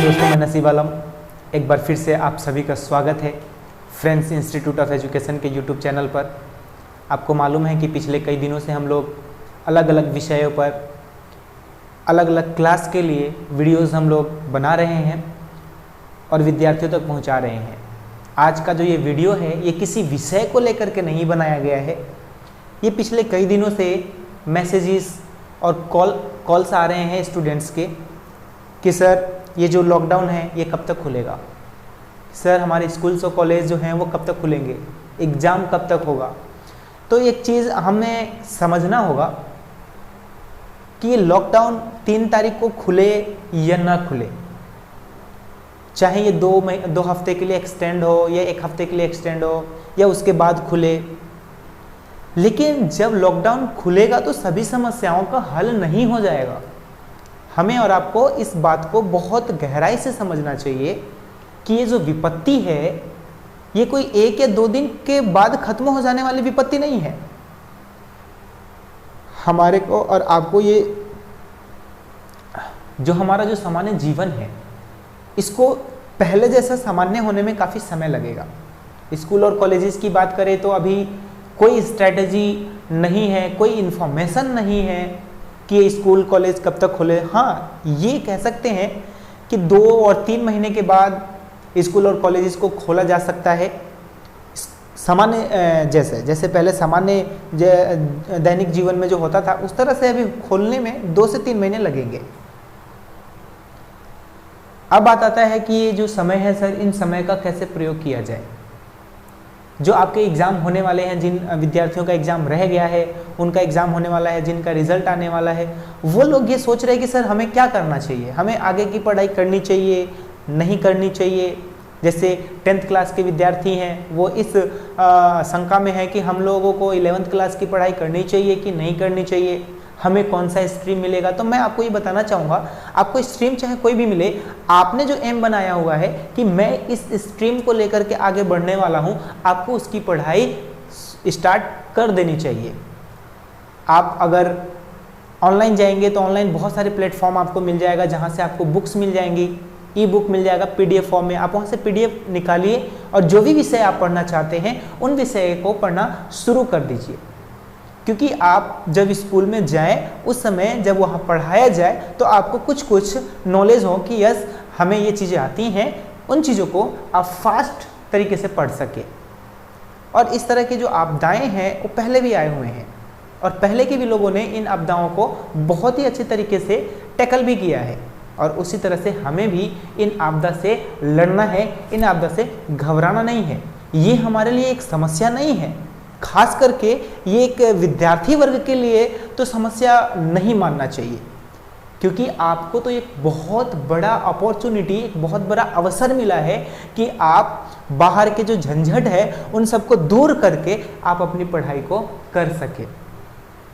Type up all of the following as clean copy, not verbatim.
दोस्तों, मैं नसीब आलम। एक बार फिर से आप सभी का स्वागत है फ्रेंड्स इंस्टीट्यूट ऑफ एजुकेशन के यूट्यूब चैनल पर। आपको मालूम है कि पिछले कई दिनों से हम लोग अलग अलग विषयों पर अलग अलग क्लास के लिए वीडियोस हम लोग बना रहे हैं और विद्यार्थियों तक पहुंचा रहे हैं। आज का जो ये वीडियो है ये किसी विषय को लेकर के नहीं बनाया गया है। ये पिछले कई दिनों से मैसेजेस और कॉल्स आ रहे हैं स्टूडेंट्स के कि सर ये जो लॉकडाउन है ये कब तक खुलेगा, सर हमारे स्कूल्स और कॉलेज जो हैं वो कब तक खुलेंगे, एग्ज़ाम कब तक होगा। तो एक चीज़ हमें समझना होगा कि ये लॉकडाउन 3 तारीख को खुले या ना खुले, चाहे ये 2 हफ्ते के लिए एक्सटेंड हो या 1 हफ्ते के लिए एक्सटेंड हो या उसके बाद खुले, लेकिन जब लॉकडाउन खुलेगा तो सभी समस्याओं का हल नहीं हो जाएगा। हमें और आपको इस बात को बहुत गहराई से समझना चाहिए कि ये जो विपत्ति है ये कोई 1 या 2 दिन के बाद खत्म हो जाने वाली विपत्ति नहीं है। हमारे को और आपको ये जो हमारा जो सामान्य जीवन है इसको पहले जैसा सामान्य होने में काफ़ी समय लगेगा। स्कूल और कॉलेजेस की बात करें तो अभी कोई स्ट्रैटेजी नहीं है, कोई इन्फॉर्मेशन नहीं है कि स्कूल कॉलेज कब तक खुले। हाँ, ये कह सकते हैं कि 2 और 3 महीने के बाद स्कूल और कॉलेजेस को खोला जा सकता है। सामान्य जैसे पहले सामान्य दैनिक जीवन में जो होता था उस तरह से अभी खोलने में 2 से 3 महीने लगेंगे। अब बात आता है कि ये जो समय है सर, इन समय का कैसे प्रयोग किया जाए। जो आपके एग्ज़ाम होने वाले हैं, जिन विद्यार्थियों का एग्ज़ाम रह गया है, उनका एग्ज़ाम होने वाला है, जिनका रिजल्ट आने वाला है, वो लोग ये सोच रहे हैं कि सर हमें क्या करना चाहिए, हमें आगे की पढ़ाई करनी चाहिए, नहीं करनी चाहिए। जैसे 10th क्लास के विद्यार्थी हैं वो इस शंका में है कि हम लोगों को 11th क्लास की पढ़ाई करनी चाहिए कि नहीं करनी चाहिए, हमें कौन सा स्ट्रीम मिलेगा। तो मैं आपको ये बताना चाहूँगा, आपको स्ट्रीम चाहे कोई भी मिले, आपने जो एम बनाया हुआ है कि मैं इस स्ट्रीम को लेकर के आगे बढ़ने वाला हूँ, आपको उसकी पढ़ाई स्टार्ट कर देनी चाहिए। आप अगर ऑनलाइन जाएंगे तो ऑनलाइन बहुत सारे प्लेटफॉर्म आपको मिल जाएगा जहाँ से आपको बुक्स मिल जाएंगी, ई बुक मिल जाएगा PDF फॉर्म में। आप वहाँ से PDF निकालिए और जो भी विषय आप पढ़ना चाहते हैं उन विषय को पढ़ना शुरू कर दीजिए। क्योंकि आप जब स्कूल में जाएं उस समय जब वहाँ पढ़ाया जाए तो आपको कुछ नॉलेज हो कि यस हमें ये चीज़ें आती हैं, उन चीज़ों को आप फास्ट तरीके से पढ़ सके। और इस तरह की जो आपदाएं हैं वो पहले भी आए हुए हैं और पहले के भी लोगों ने इन आपदाओं को बहुत ही अच्छे तरीके से टैकल भी किया है और उसी तरह से हमें भी इन आपदा से लड़ना है, इन आपदा से घबराना नहीं है। ये हमारे लिए एक समस्या नहीं है, खास करके ये एक विद्यार्थी वर्ग के लिए तो समस्या नहीं मानना चाहिए, क्योंकि आपको तो एक बहुत बड़ा अपॉर्चुनिटी, एक बहुत बड़ा अवसर मिला है कि आप बाहर के जो झंझट है उन सबको दूर करके आप अपनी पढ़ाई को कर सके।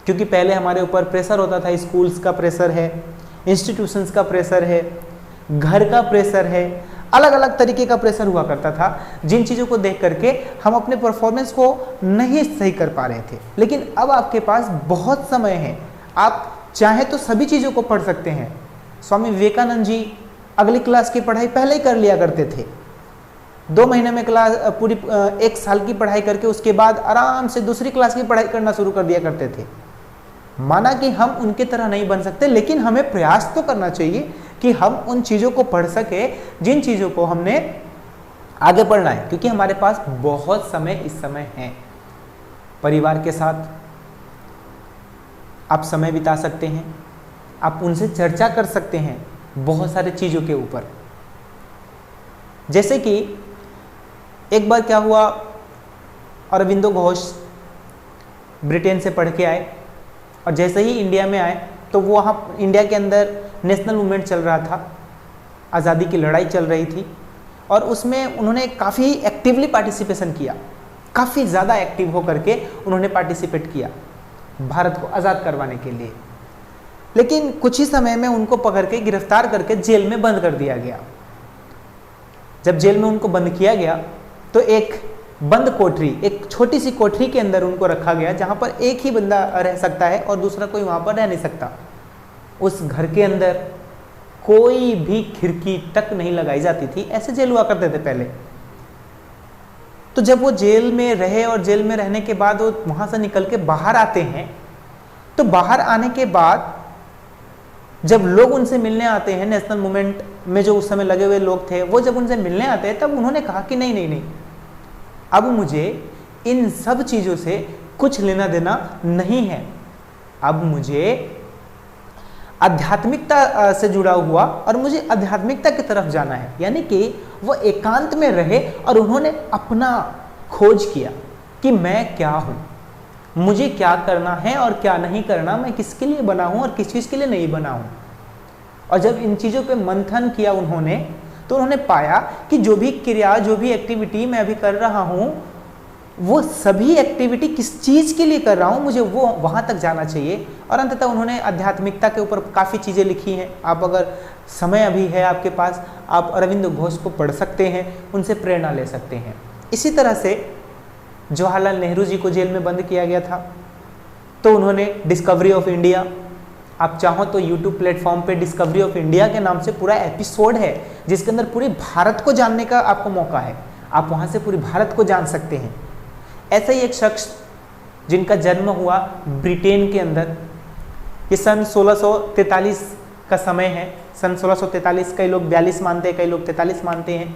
क्योंकि पहले हमारे ऊपर प्रेशर होता था, स्कूल्स का प्रेशर है, इंस्टीट्यूशंस का प्रेशर है, घर का प्रेशर है, अलग अलग तरीके का प्रेशर हुआ करता था, जिन चीज़ों को देख करके हम अपने परफॉर्मेंस को नहीं सही कर पा रहे थे। लेकिन अब आपके पास बहुत समय है, आप चाहे तो सभी चीज़ों को पढ़ सकते हैं। स्वामी विवेकानंद जी अगली क्लास की पढ़ाई पहले ही कर लिया करते थे। 2 महीने में क्लास पूरी 1 साल की पढ़ाई करके उसके बाद आराम से दूसरी क्लास की पढ़ाई करना शुरू कर दिया करते थे। माना कि हम उनके तरह नहीं बन सकते, लेकिन हमें प्रयास तो करना चाहिए कि हम उन चीज़ों को पढ़ सके जिन चीज़ों को हमने आगे पढ़ना है। क्योंकि हमारे पास बहुत समय इस समय है, परिवार के साथ आप समय बिता सकते हैं, आप उनसे चर्चा कर सकते हैं बहुत सारे चीज़ों के ऊपर। जैसे कि एक बार क्या हुआ, अरविंदो घोष ब्रिटेन से पढ़ के आए और जैसे ही इंडिया में आए तो वो वहाँ इंडिया के अंदर नेशनल मूवमेंट चल रहा था, आज़ादी की लड़ाई चल रही थी और उसमें उन्होंने काफ़ी एक्टिवली पार्टिसिपेशन किया, काफ़ी ज़्यादा एक्टिव होकर के उन्होंने पार्टिसिपेट किया भारत को आज़ाद करवाने के लिए। लेकिन कुछ ही समय में उनको पकड़ के गिरफ्तार करके जेल में बंद कर दिया गया। जब जेल में उनको बंद किया गया तो एक बंद कोठरी, एक छोटी सी कोठरी के अंदर उनको रखा गया जहाँ पर एक ही बंदा रह सकता है और दूसरा कोई वहाँ पर रह नहीं सकता। उस घर के अंदर कोई भी खिड़की तक नहीं लगाई जाती थी। ऐसे जेल हुआ करते थे पहले। तो जब वो जेल में रहे और जेल में रहने के बाद वो वहां से निकल के बाहर आते हैं, तो बाहर आने के बाद जब लोग उनसे मिलने आते हैं, नेशनल मूवमेंट में जो उस समय लगे हुए लोग थे, वो जब उनसे मिलने आते हैं, तब उन्होंने कहा कि नहीं नहीं नहीं, अब मुझे इन सब चीज़ों से कुछ लेना देना नहीं है, अब मुझे आध्यात्मिकता से जुड़ा हुआ और मुझे आध्यात्मिकता की तरफ जाना है। यानी कि वो एकांत में रहे और उन्होंने अपना खोज किया कि मैं क्या हूँ, मुझे क्या करना है और क्या नहीं करना, मैं किसके लिए बना हूँ और किस चीज़ के लिए नहीं बना हूँ। और जब इन चीज़ों पे मंथन किया उन्होंने, तो उन्होंने पाया कि जो भी क्रिया, जो भी एक्टिविटी मैं अभी कर रहा हूँ, वो सभी एक्टिविटी किस चीज़ के लिए कर रहा हूँ, मुझे वो वहाँ तक जाना चाहिए। और अंततः उन्होंने आध्यात्मिकता के ऊपर काफ़ी चीज़ें लिखी हैं। आप अगर समय अभी है आपके पास, आप अरविंद घोष को पढ़ सकते हैं, उनसे प्रेरणा ले सकते हैं। इसी तरह से जवाहरलाल नेहरू जी को जेल में बंद किया गया था, तो उन्होंने डिस्कवरी ऑफ इंडिया, आप चाहो तो यूट्यूब प्लेटफॉर्म पे डिस्कवरी ऑफ इंडिया के नाम से पूरा एपिसोड है, जिसके अंदर पूरे भारत को जानने का आपको मौका है। आप वहाँ से पूरे भारत को जान सकते हैं। ऐसा ही एक शख्स जिनका जन्म हुआ ब्रिटेन के अंदर, ये सन 1643 का समय है। सन 1643, कई लोग 42 मानते हैं, कई लोग 43 मानते हैं।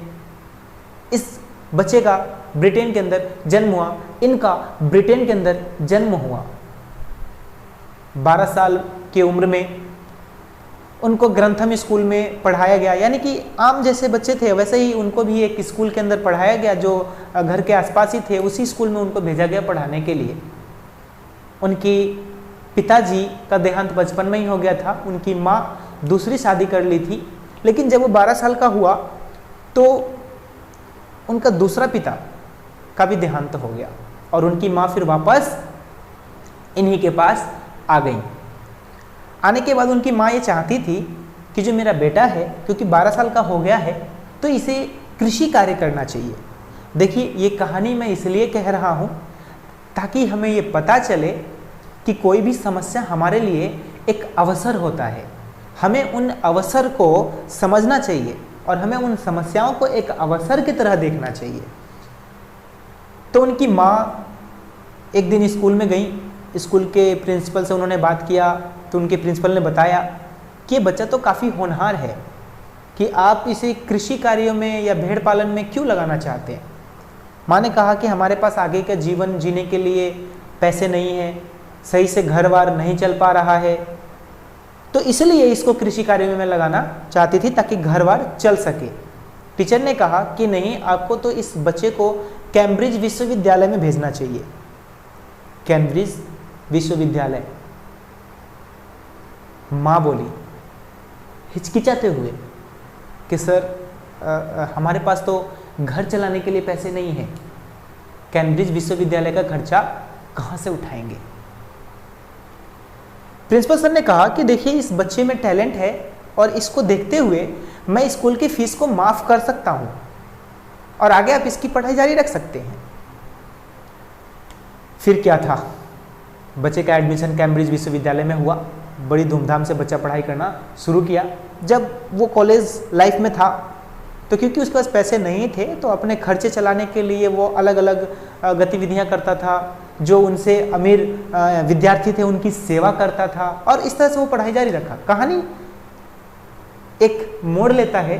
इस बच्चे का ब्रिटेन के अंदर जन्म हुआ, इनका ब्रिटेन के अंदर जन्म हुआ। 12 साल की उम्र में उनको ग्रंथम स्कूल में पढ़ाया गया, यानी कि आम जैसे बच्चे थे वैसे ही उनको भी एक स्कूल के अंदर पढ़ाया गया, जो घर के आसपास ही थे, उसी स्कूल में उनको भेजा गया पढ़ाने के लिए। उनकी पिताजी का देहांत बचपन में ही हो गया था। उनकी माँ दूसरी शादी कर ली थी, लेकिन जब वो 12 साल का हुआ तो उनका दूसरा पिता का भी देहांत हो गया और उनकी माँ फिर वापस इन्हीं के पास आ गई। आने के बाद उनकी माँ ये चाहती थी कि जो मेरा बेटा है, क्योंकि 12 साल का हो गया है, तो इसे कृषि कार्य करना चाहिए। देखिए, ये कहानी मैं इसलिए कह रहा हूँ ताकि हमें ये पता चले कि कोई भी समस्या हमारे लिए एक अवसर होता है। हमें उन अवसर को समझना चाहिए और हमें उन समस्याओं को एक अवसर की तरह देखना चाहिए। तो उनकी माँ एक दिन स्कूल में गई, स्कूल के प्रिंसिपल से उन्होंने बात किया, तो उनके प्रिंसिपल ने बताया कि ये बच्चा तो काफ़ी होनहार है, कि आप इसे कृषि कार्यों में या भेड़ पालन में क्यों लगाना चाहते हैं। माँ ने कहा कि हमारे पास आगे का जीवन जीने के लिए पैसे नहीं है, सही से घर बार नहीं चल पा रहा है, तो इसलिए इसको कृषि कार्य में मैं लगाना चाहती थी ताकि घर बार चल सके। टीचर ने कहा कि नहीं, आपको तो इस बच्चे को कैम्ब्रिज विश्वविद्यालय में भेजना चाहिए। कैम्ब्रिज विश्वविद्यालय, माँ बोली हिचकिचाते हुए कि सर हमारे पास तो घर चलाने के लिए पैसे नहीं है, कैम्ब्रिज विश्वविद्यालय का खर्चा कहाँ से उठाएंगे। प्रिंसिपल सर ने कहा कि देखिए, इस बच्चे में टैलेंट है और इसको देखते हुए मैं स्कूल की फीस को माफ़ कर सकता हूँ और आगे आप इसकी पढ़ाई जारी रख सकते हैं। फिर क्या था, बच्चे का एडमिशन कैम्ब्रिज विश्वविद्यालय में हुआ। बड़ी धूमधाम से बच्चा पढ़ाई करना शुरू किया। जब वो कॉलेज लाइफ में था तो क्योंकि उसके पास पैसे नहीं थे, तो अपने खर्चे चलाने के लिए वो अलग अलग गतिविधियां करता था। जो उनसे अमीर विद्यार्थी थे उनकी सेवा करता था और इस तरह से वो पढ़ाई जारी रखा। कहानी एक मोड़ लेता है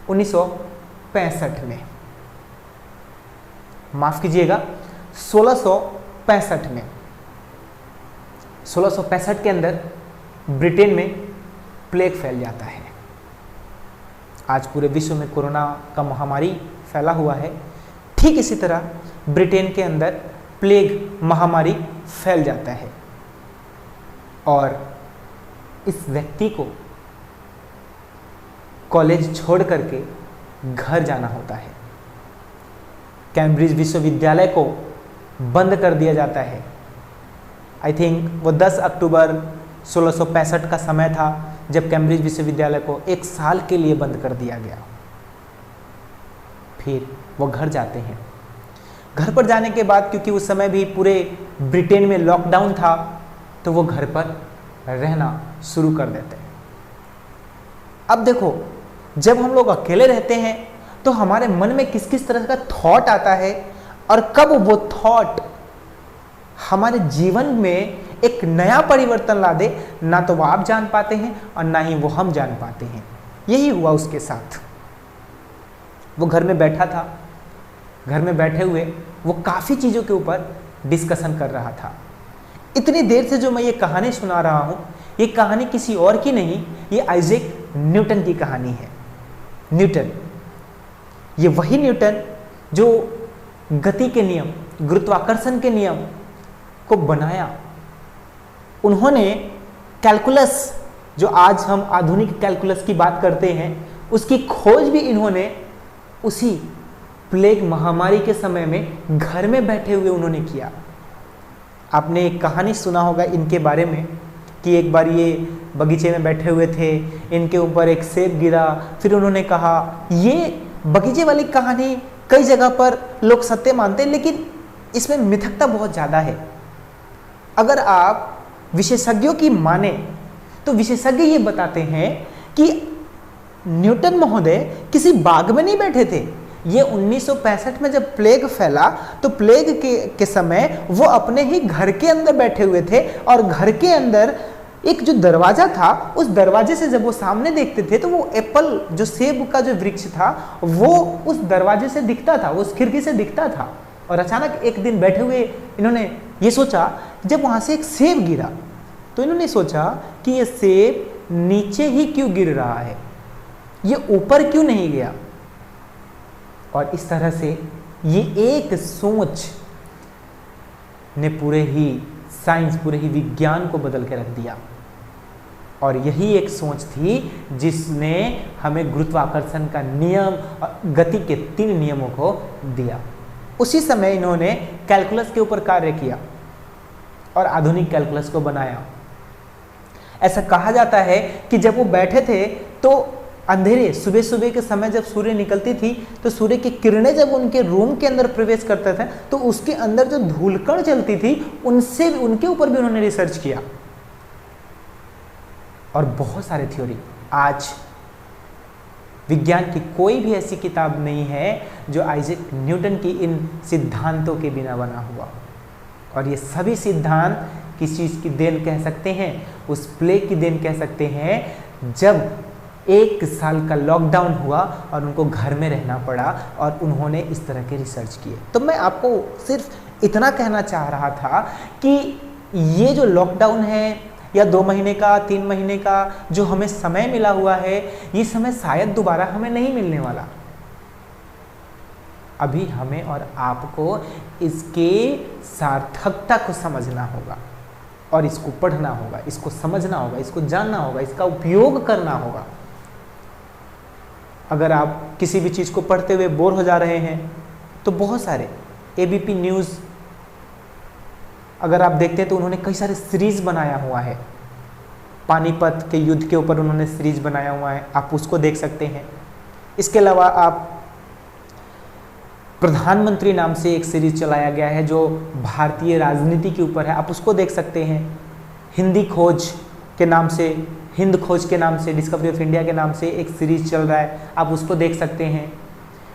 1965 में, माफ कीजिएगा 1665 में। 1665 के अंदर ब्रिटेन में प्लेग फैल जाता है। आज पूरे विश्व में कोरोना का महामारी फैला हुआ है, ठीक इसी तरह ब्रिटेन के अंदर प्लेग महामारी फैल जाता है और इस व्यक्ति को कॉलेज छोड़ करके घर जाना होता है। कैम्ब्रिज विश्वविद्यालय को बंद कर दिया जाता है। आई थिंक वो 10 अक्टूबर 1665 का समय था जब कैम्ब्रिज विश्वविद्यालय को 1 साल के लिए बंद कर दिया गया। फिर वो घर जाते हैं। घर पर जाने के बाद, क्योंकि उस समय भी पूरे ब्रिटेन में लॉकडाउन था, तो वो घर पर रहना शुरू कर देते हैं। अब देखो, जब हम लोग अकेले रहते हैं तो हमारे मन में किस किस तरह का थॉट आता है, और कब वो थॉट हमारे जीवन में एक नया परिवर्तन ला दे, ना तो वो आप जान पाते हैं और ना ही वो हम जान पाते हैं। यही हुआ उसके साथ। वो घर में बैठा था, घर में बैठे हुए वो काफ़ी चीज़ों के ऊपर डिस्कशन कर रहा था। इतनी देर से जो मैं ये कहानी सुना रहा हूँ, ये कहानी किसी और की नहीं, ये आइजैक न्यूटन की कहानी है। न्यूटन, ये वही न्यूटन जो गति के नियम, गुरुत्वाकर्षण के नियम को बनाया। उन्होंने कैलकुलस, जो आज हम आधुनिक कैलकुलस की बात करते हैं, उसकी खोज भी इन्होंने उसी प्लेग महामारी के समय में घर में बैठे हुए उन्होंने किया। आपने एक कहानी सुना होगा इनके बारे में कि एक बार ये बगीचे में बैठे हुए थे, इनके ऊपर एक सेब गिरा, फिर उन्होंने कहा, ये बगीचे वाली कहानी कई जगह पर लोग सत्य मानते हैं, लेकिन इसमें मिथकता बहुत ज़्यादा है। अगर आप विशेषज्ञों की माने तो विशेषज्ञ ये बताते हैं कि न्यूटन महोदय किसी बाग में नहीं बैठे थे। ये 1965 में जब प्लेग फैला तो प्लेग के समय वो अपने ही घर के अंदर बैठे हुए थे, और घर के अंदर एक जो दरवाजा था, उस दरवाजे से जब वो सामने देखते थे तो वो एप्पल, जो सेब का जो वृक्ष था, वो उस दरवाजे से दिखता था, उस खिड़की से दिखता था। और अचानक एक दिन बैठे हुए इन्होंने ये सोचा, जब वहाँ से एक सेब गिरा तो इन्होंने सोचा कि ये सेब नीचे ही क्यों गिर रहा है, ये ऊपर क्यों नहीं गया। और इस तरह से ये एक सोच ने पूरे ही साइंस, पूरे ही विज्ञान को बदल के रख दिया। और यही एक सोच थी जिसने हमें गुरुत्वाकर्षण का नियम और गति के 3 नियमों को दिया। उसी समय इन्होंने कैलकुलस के ऊपर कार्य किया और आधुनिक कैलकुलस को बनाया। ऐसा कहा जाता है कि जब वो बैठे थे तो अंधेरे, सुबह सुबह के समय जब सूर्य निकलती थी तो सूर्य की किरणें जब उनके रूम के अंदर प्रवेश करते थे तो उसके अंदर जो धूलकण चलती थी उनसे, उनके ऊपर भी उन्होंने रिसर्च किया। और बहुत सारे थ्योरी, आज विज्ञान की कोई भी ऐसी किताब नहीं है जो आइजैक न्यूटन की इन सिद्धांतों के बिना बना हुआ। और ये सभी सिद्धांत किस चीज़ की देन कह सकते हैं, उस प्लेग की देन कह सकते हैं जब 1 साल का लॉकडाउन हुआ और उनको घर में रहना पड़ा और उन्होंने इस तरह के रिसर्च किए। तो मैं आपको सिर्फ इतना कहना चाह रहा था कि ये जो लॉकडाउन है या 2 महीने का, 3 महीने का जो हमें समय मिला हुआ है, ये समय शायद दोबारा हमें नहीं मिलने वाला। अभी हमें और आपको इसके सार्थकता को समझना होगा और इसको पढ़ना होगा, इसको समझना होगा, इसको जानना होगा, इसका उपयोग करना होगा। अगर आप किसी भी चीज़ को पढ़ते हुए बोर हो जा रहे हैं तो बहुत सारे एबीपी न्यूज़ अगर आप देखते हैं तो उन्होंने कई सारे सीरीज बनाया हुआ है। पानीपत के युद्ध के ऊपर उन्होंने सीरीज बनाया हुआ है, आप उसको देख सकते हैं। इसके अलावा आप प्रधानमंत्री नाम से एक सीरीज चलाया गया है जो भारतीय राजनीति के ऊपर है, आप उसको देख सकते हैं। हिंदी खोज के नाम से, हिंद खोज के नाम से, डिस्कवरी ऑफ इंडिया के नाम से एक सीरीज चल रहा है, आप उसको देख सकते हैं।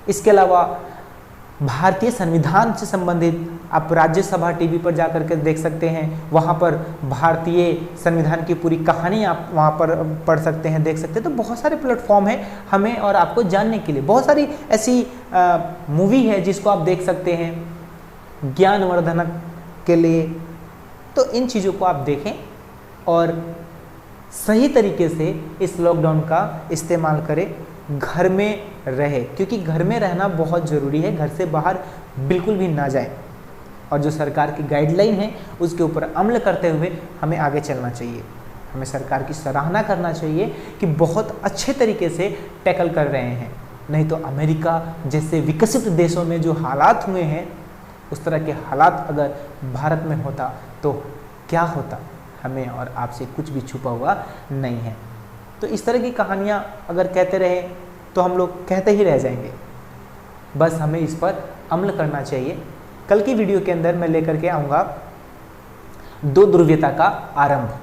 इसके अलावा भारतीय संविधान से संबंधित आप राज्यसभा टीवी पर जाकर के देख सकते हैं, वहाँ पर भारतीय संविधान की पूरी कहानी आप वहाँ पर पढ़ सकते हैं, देख सकते हैं। तो बहुत सारे प्लेटफॉर्म हैं हमें और आपको जानने के लिए। बहुत सारी ऐसी मूवी है जिसको आप देख सकते हैं ज्ञानवर्धन के लिए। तो इन चीज़ों को आप देखें और सही तरीके से इस लॉकडाउन का इस्तेमाल करें, घर में रहे, क्योंकि घर में रहना बहुत ज़रूरी है। घर से बाहर बिल्कुल भी ना जाए और जो सरकार की गाइडलाइन है उसके ऊपर अमल करते हुए हमें आगे चलना चाहिए। हमें सरकार की सराहना करना चाहिए कि बहुत अच्छे तरीके से टैकल कर रहे हैं। नहीं तो अमेरिका जैसे विकसित देशों में जो हालात हुए हैं, उस तरह के हालात अगर भारत में होता तो क्या होता, हमें और आपसे कुछ भी छुपा हुआ नहीं है। तो इस तरह की कहानियाँ अगर कहते रहे तो हम लोग कहते ही रह जाएंगे। बस हमें इस पर अमल करना चाहिए। कल की वीडियो के अंदर मैं लेकर के आऊँगा 2 ध्रुवीयता का आरंभ,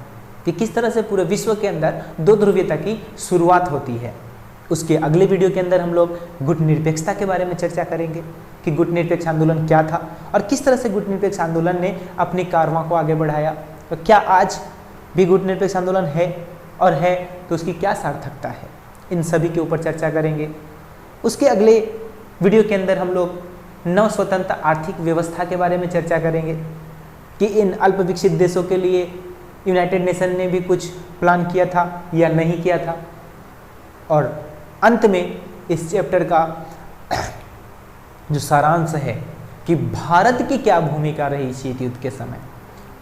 कि किस तरह से पूरे विश्व के अंदर दो ध्रुवीयता की शुरुआत होती है। उसके अगले वीडियो के अंदर हम लोग गुटनिरपेक्षता के बारे में चर्चा करेंगे कि गुटनिरपेक्ष आंदोलन क्या था और किस तरह से गुटनिरपेक्ष आंदोलन ने अपनी कारवां को आगे बढ़ाया। तो क्या आज भी गुटनिरपेक्ष आंदोलन है, और है तो उसकी क्या सार्थकता है, इन सभी के ऊपर चर्चा करेंगे। उसके अगले वीडियो के अंदर हम लोग नव स्वतंत्र आर्थिक व्यवस्था के बारे में चर्चा करेंगे कि इन अल्प विकसित देशों के लिए यूनाइटेड नेशन ने भी कुछ प्लान किया था या नहीं किया था। और अंत में इस चैप्टर का जो सारांश है कि भारत की क्या भूमिका रही शीत युद्ध के समय,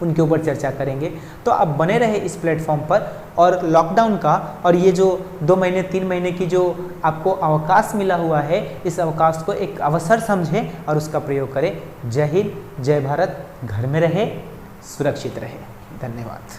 उनके ऊपर चर्चा करेंगे। तो आप बने रहे इस प्लेटफॉर्म पर, और लॉकडाउन का और ये जो 2 महीने 3 महीने की जो आपको अवकाश मिला हुआ है, इस अवकाश को एक अवसर समझें और उसका प्रयोग करें। जय हिंद, जय भारत, घर में रहे, सुरक्षित रहे। धन्यवाद।